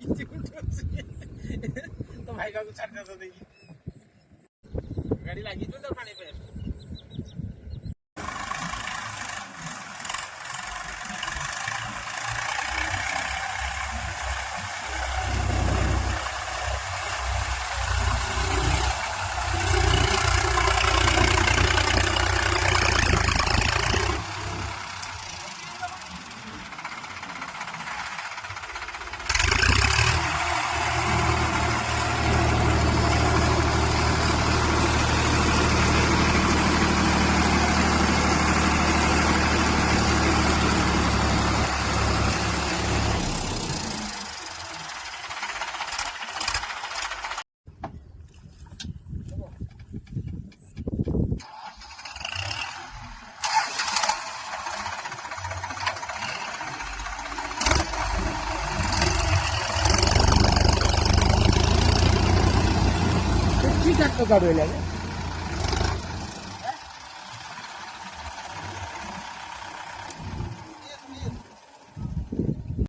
तो भाई का छाट करता था गाड़ी लागी तो पाणी पे ठीक आहे काढूया